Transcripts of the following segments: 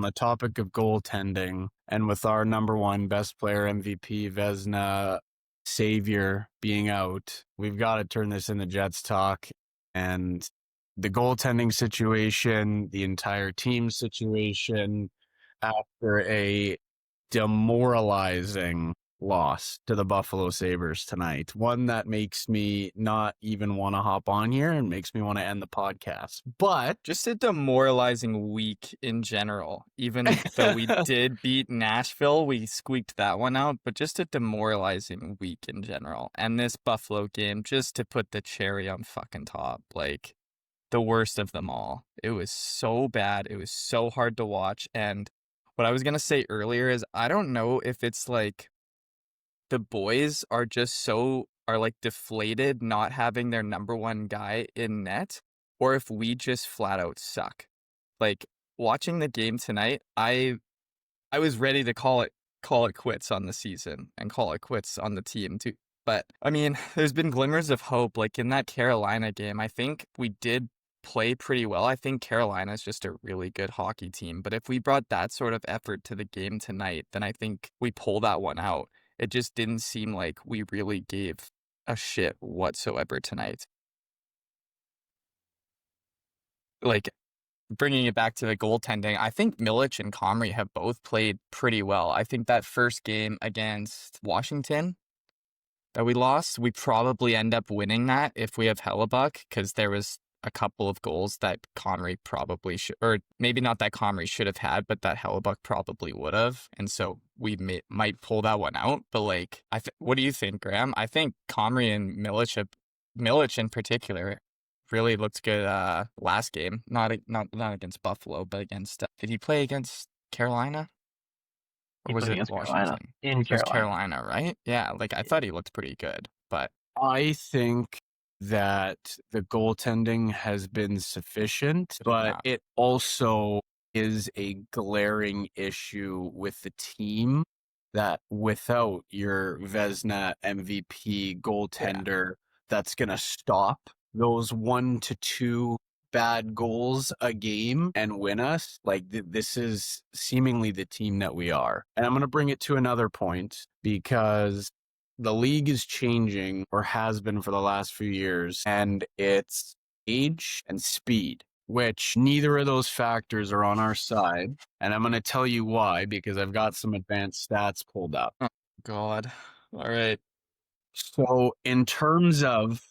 the topic of goaltending, and with our number one best player, MVP, Vezina, savior being out, we've got to turn this into Jets talk. And the goaltending situation, the entire team situation, after a demoralizing loss to the Buffalo Sabres tonight. One that makes me not even want to hop on here and makes me want to end the podcast. But just a demoralizing week in general. Even though we did beat Nashville, we squeaked that one out, but just a demoralizing week in general. And this Buffalo game, just to put the cherry on fucking top, like the worst of them all. It was so bad. It was so hard to watch. And what I was going to say earlier is I don't know if it's like the boys are like deflated not having their number one guy in net, or if we just flat out suck. Like watching the game tonight, I was ready to call it quits on the season and call it quits on the team too. But I mean, there's been glimmers of hope. Like in that Carolina game, I think we did play pretty well. I think Carolina is just a really good hockey team. But if we brought that sort of effort to the game tonight, then I think we pull that one out. It just didn't seem like we really gave a shit whatsoever tonight. Like, bringing it back to the goaltending, I think Milic and Comrie have both played pretty well. I think that first game against Washington that we lost, we probably end up winning that if we have Hellebuck, because there was a couple of goals that Comrie probably should, or maybe not that Comrie should have had, but that Hellebuck probably would have. And so we might pull that one out. But like, what do you think, Graham? I think Comrie and Milic in particular really looked good last game. Not against Buffalo, but against, did he play against Carolina? Or was it Washington? It was Carolina, right? Yeah, like I thought he looked pretty good, but I think that the goaltending has been sufficient, but it also is a glaring issue with the team that without your Vezina MVP goaltender, that's going to stop those 1 to 2 bad goals a game and win us. Like this is seemingly the team that we are. And I'm going to bring it to another point because the league is changing, or has been for the last few years, and it's age and speed, which neither of those factors are on our side. And I'm going to tell you why, because I've got some advanced stats pulled up. Oh, God. All right. So in terms of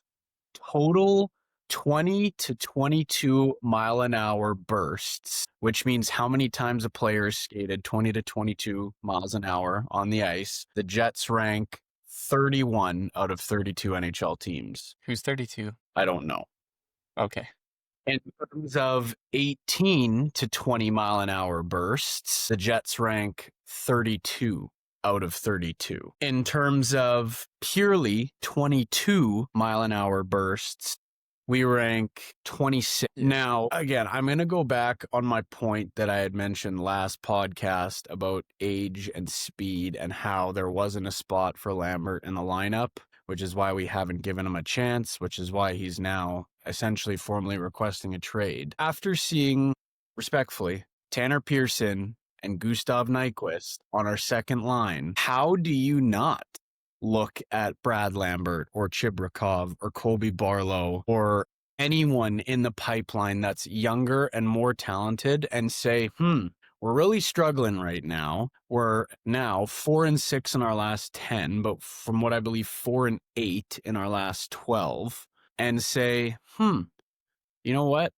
total 20 to 22 mile an hour bursts, which means how many times a player is skated 20 to 22 miles an hour on the ice, the Jets rank 31 out of 32 NHL teams. Who's 32? I don't know. Okay. In terms of 18 to 20 mile an hour bursts, the Jets rank 32 out of 32. In terms of purely 22 mile an hour bursts, we rank 26. Now, again, I'm going to go back on my point that I had mentioned last podcast about age and speed and how there wasn't a spot for Lambert in the lineup, which is why we haven't given him a chance, which is why he's now essentially formally requesting a trade. After seeing, respectfully, Tanner Pearson and Gustav Nyquist on our second line, how do you not look at Brad Lambert or Chibrakov or Colby Barlow or anyone in the pipeline that's younger and more talented and say, we're really struggling right now. We're now 4-6 in our last 10, but from what I believe, 4-8 in our last 12, and say, you know what?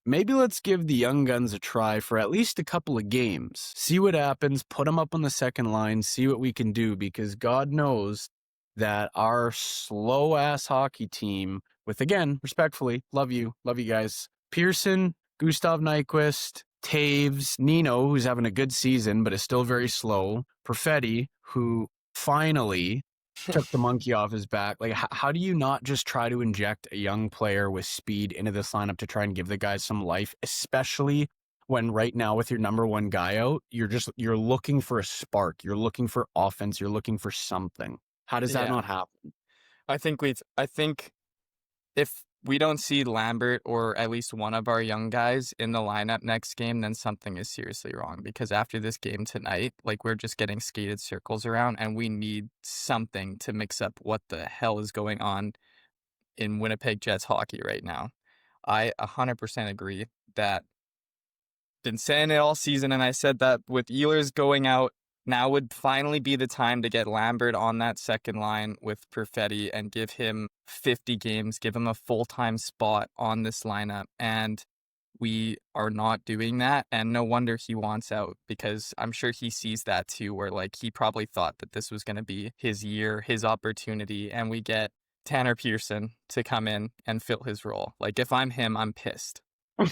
Maybe let's give the young guns a try for at least a couple of games. See what happens, put them up on the second line, see what we can do, because God knows that our slow-ass hockey team with, again, respectfully, love you guys, Pearson, Gustav Nyquist, Taves, Nino, who's having a good season but is still very slow, Perfetti, who finally took the monkey off his back. Like, how do you not just try to inject a young player with speed into this lineup to try and give the guys some life, especially when right now with your number one guy out, you're looking for a spark, you're looking for offense, you're looking for something. How does that not happen? I think if we don't see Lambert or at least one of our young guys in the lineup next game, then something is seriously wrong. Because after this game tonight, like, we're just getting skated circles around, and we need something to mix up what the hell is going on in Winnipeg Jets hockey right now. I 100% agree that been saying it all season, and I said that with Ehlers going out, now would finally be the time to get Lambert on that second line with Perfetti and give him 50 games, give him a full-time spot on this lineup. And we are not doing that. And no wonder he wants out, because I'm sure he sees that too, where like he probably thought that this was going to be his year, his opportunity. And we get Tanner Pearson to come in and fill his role. Like, if I'm him, I'm pissed.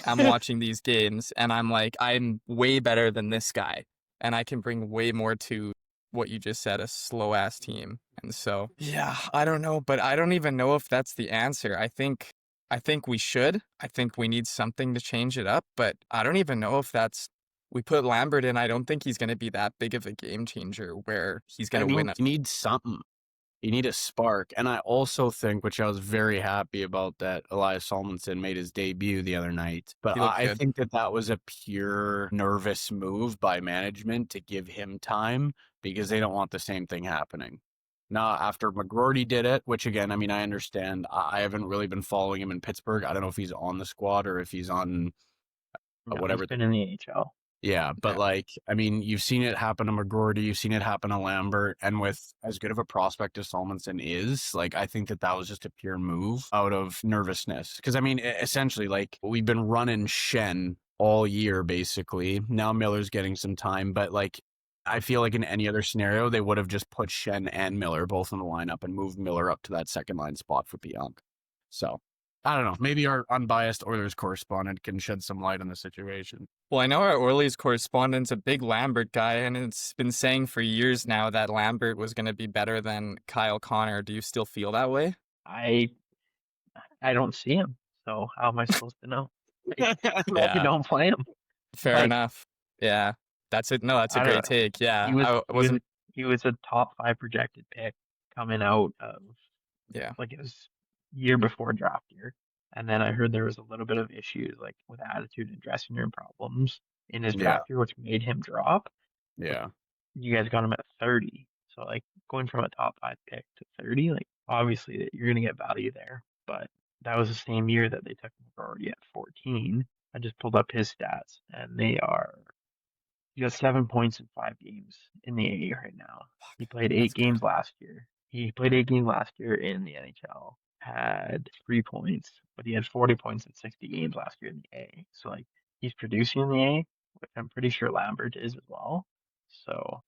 I'm watching these games and I'm like, I'm way better than this guy. And I can bring way more to what you just said, a slow ass team. And so, yeah, I don't know, but I don't even know if that's the answer. I think we should. I think we need something to change it up, but I don't even know if that's, we put Lambert in. I don't think he's going to be that big of a game changer where he's going to win. You need something. You need a spark. And I also think, which I was very happy about, that Elias Salmonson made his debut the other night. But I think that was a pure nervous move by management to give him time, because they don't want the same thing happening. Now, after McGroarty did it, which again, I mean, I understand. I haven't really been following him in Pittsburgh. I don't know if he's on the squad or if he's on whatever. He's been in the AHL. Yeah, but like, I mean, you've seen it happen to McGroarty, you've seen it happen to Lambert, and with as good of a prospect as Salmonson is, like, I think that was just a pure move out of nervousness. Because, I mean, essentially, like, we've been running Shen all year, basically. Now Miller's getting some time, but, like, I feel like in any other scenario, they would have just put Shen and Miller both in the lineup and moved Miller up to that second line spot for Pionk. So, I don't know. Maybe our unbiased Oilers correspondent can shed some light on the situation. Well, I know our Oilers correspondent's a big Lambert guy, and it's been saying for years now that Lambert was going to be better than Kyle Connor. Do you still feel that way? I don't see him, so how am I supposed to know? Like, you don't play him. Fair enough. Yeah, that's it. No, that's a great take. Yeah, he was a top 5 projected pick coming out of like his year before draft year. And then I heard there was a little bit of issues like with attitude and dressing room problems in his draft year, which made him drop. Yeah. But you guys got him at 30. So like going from a top 5 pick to 30, like obviously you're going to get value there. But that was the same year that they took McGroarty at 14. I just pulled up his stats and he got 7 points in 5 games in the AA right now. He played 8 games last year. He played 8 games last year in the NHL. Had 3 points, but he had 40 points in 60 games last year in the A. So like he's producing in the A, which I'm pretty sure Lambert is as well. So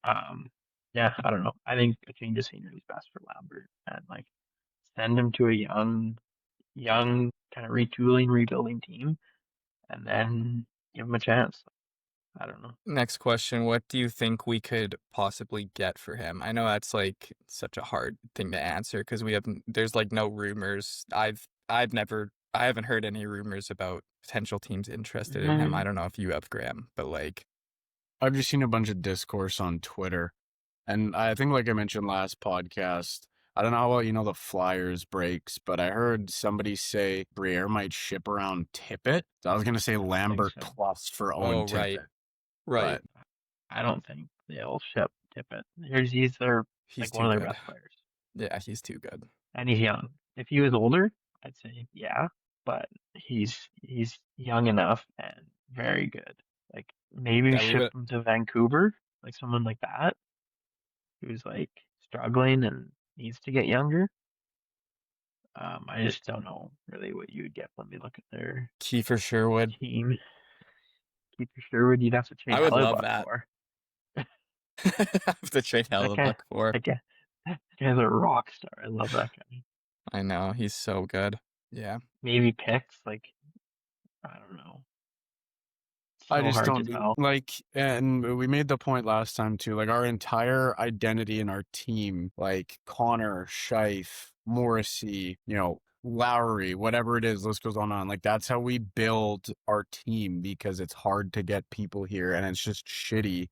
yeah, I don't know. I think a change of scenery is best for Lambert, and like send him to a young kind of retooling, rebuilding team, and then give him a chance. I don't know. Next question. What do you think we could possibly get for him? I know that's like such a hard thing to answer because there's like no rumors. I haven't heard any rumors about potential teams interested in him. I don't know if you have, Graham, but like, I've just seen a bunch of discourse on Twitter. And I think, like I mentioned last podcast, I don't know how well you know the Flyers breaks, but I heard somebody say Briere might ship around Tippett. So I was going to say Lambert plus for Owen Tippett. Right. But I don't think they'll ship Tippett. He's one of their best players. Yeah, he's too good. And he's young. If he was older, I'd say yeah, but he's young enough and very good. Like maybe ship him to Vancouver, like someone like that, who's like struggling and needs to get younger. I just don't know really what you would get when we look at their Kiefer Sherwood team. Kiefer Sherwood, you'd have to trade. I would love that. For. Have to trade Hellebuck for. That guy's a rock star. I love that guy. I know, he's so good. Yeah. Maybe picks, like, I don't know. So I just don't like, and we made the point last time too, like our entire identity in our team, like Connor, Scheif, Morrissey, Lowry, whatever it is, list goes on. Like that's how we build our team, because it's hard to get people here, and it's just shitty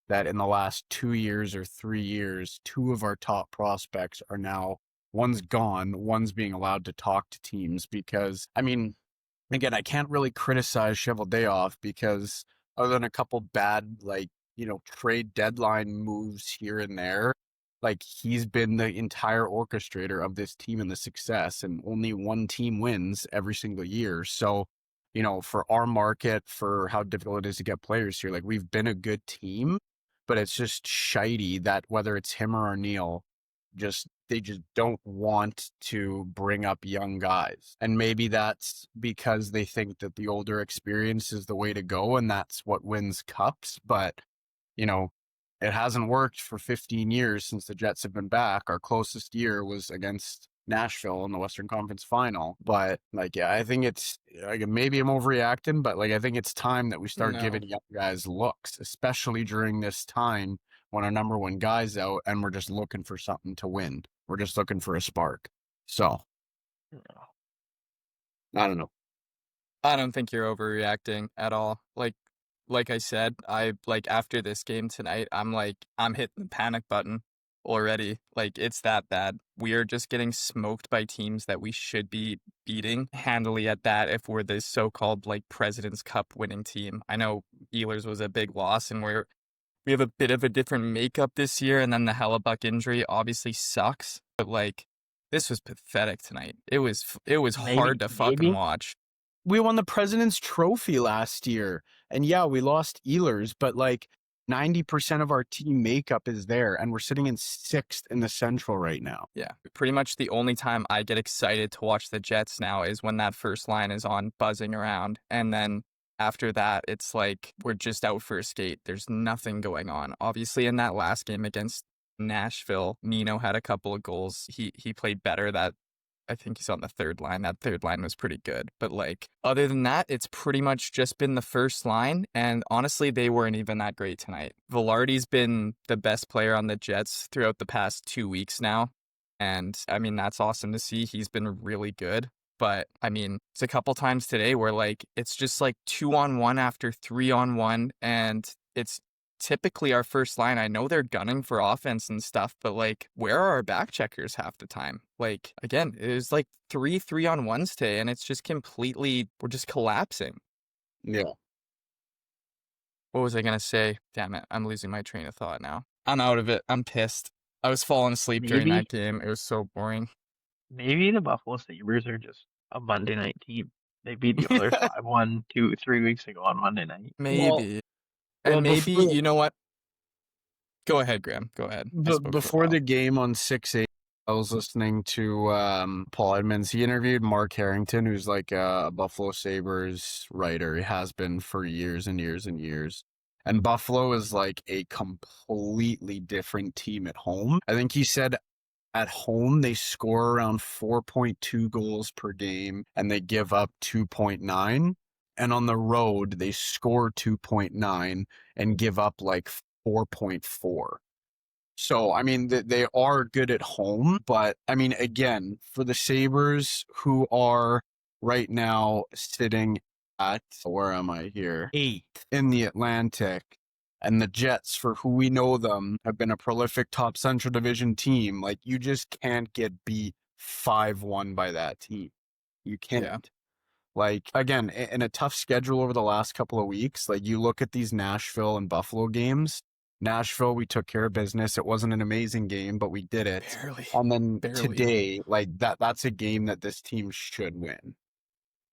that in the last 2 years or 3 years, 2 of our top prospects are now one's gone, one's being allowed to talk to teams because, I mean, again, I can't really criticize Cheveldayoff because other than a couple bad, like, trade deadline moves here and there, like he's been the entire orchestrator of this team and the success, and only one team wins every single year. So, for our market, for how difficult it is to get players here, like we've been a good team, but it's just shitey that whether it's him or O'Neill, they just don't want to bring up young guys. And maybe that's because they think that the older experience is the way to go and that's what wins cups. But, it hasn't worked for 15 years since the Jets have been back. Our closest year was against Nashville in the Western Conference Final. But I think it's maybe I'm overreacting, but I think it's time that we start giving young guys looks, especially during this time when our number one guy's out and we're just looking for something to win. We're just looking for a spark. So, I don't know. I don't think you're overreacting at all. Like I said, after this game tonight, I'm hitting the panic button already. It's that bad. We are just getting smoked by teams that we should be beating handily at that if we're this so-called President's Cup winning team. I know Ehlers was a big loss and we have a bit of a different makeup this year, and then the Hellebuck injury obviously sucks, but this was pathetic tonight. It was hard to fucking watch. We won the President's Trophy last year, and yeah, we lost Ehlers, but 90% of our team makeup is there, and we're sitting in 6th in the Central right now. Yeah, pretty much the only time I get excited to watch the Jets now is when that first line is on buzzing around, and then after that, it's we're just out for a skate. There's nothing going on. Obviously, in that last game against Nashville, Nino had a couple of goals. He played better. I think he's on the third line. That third line was pretty good. But other than that, it's pretty much just been the first line. And honestly, they weren't even that great tonight. Velarde's been the best player on the Jets throughout the past 2 weeks now. And I mean, that's awesome to see. He's been really good. But I mean, it's a couple times today where it's just 2-on-1 after 3-on-1. And it's typically our first line. I know they're gunning for offense and stuff, but where are our back checkers half the time? Again, it was 3-on-1s today, and it's just completely, we're just collapsing. Yeah. What was I gonna say? Damn it, I'm losing my train of thought now. I'm out of it. I'm pissed. I was falling asleep during that game. It was so boring. Maybe the Buffalo Sabres are just a Monday night team. They beat the Oilers 5-1 3 weeks ago on Monday night. Maybe. And maybe, you know what? Go ahead, Graham. Go ahead. Before the game on 6-8, I was listening to Paul Edmonds. He interviewed Mark Harrington, who's a Buffalo Sabres writer. He has been for years and years and years. And Buffalo is a completely different team at home. I think he said at home they score around 4.2 goals per game and they give up 2.9. And on the road, they score 2.9 and give up 4.4. So, I mean, they are good at home. But, I mean, again, for the Sabres, who are right now sitting at, where am I here? 8th in the Atlantic. And the Jets, for who we know them, have been a prolific top Central Division team. You just can't get beat 5-1 by that team. You can't. Yeah. Again, in a tough schedule over the last couple of weeks, you look at these Nashville and Buffalo games. Nashville, we took care of business. It wasn't an amazing game, but we did it. Barely. And then today, that's a game that this team should win.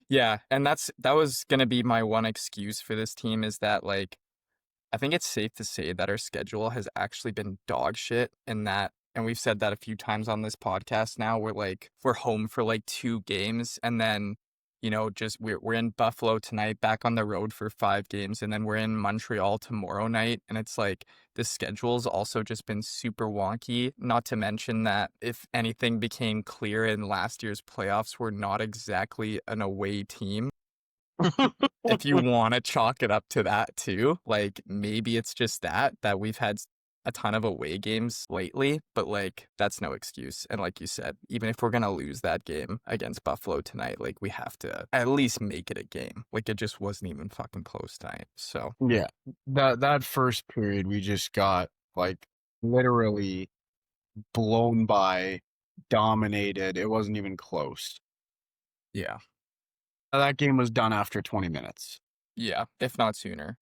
Yeah, and that was going to be my one excuse for this team is that, I think it's safe to say that our schedule has actually been dog shit in that, and we've said that a few times on this podcast now, we're home for 2 games, and then just we're in Buffalo tonight, back on the road for 5 games, and then we're in Montreal tomorrow night. And it's the schedule's also just been super wonky. Not to mention that if anything became clear in last year's playoffs, we're not exactly an away team. If you want to chalk it up to that too, maybe it's just that we've had a ton of away games lately, but that's no excuse. And like you said, even if we're gonna lose that game against Buffalo tonight, we have to at least make it a game. It just wasn't even fucking close tonight. So yeah, that first period we just got literally blown by dominated. It wasn't even close. Yeah. That game was done after 20 minutes. Yeah, if not sooner.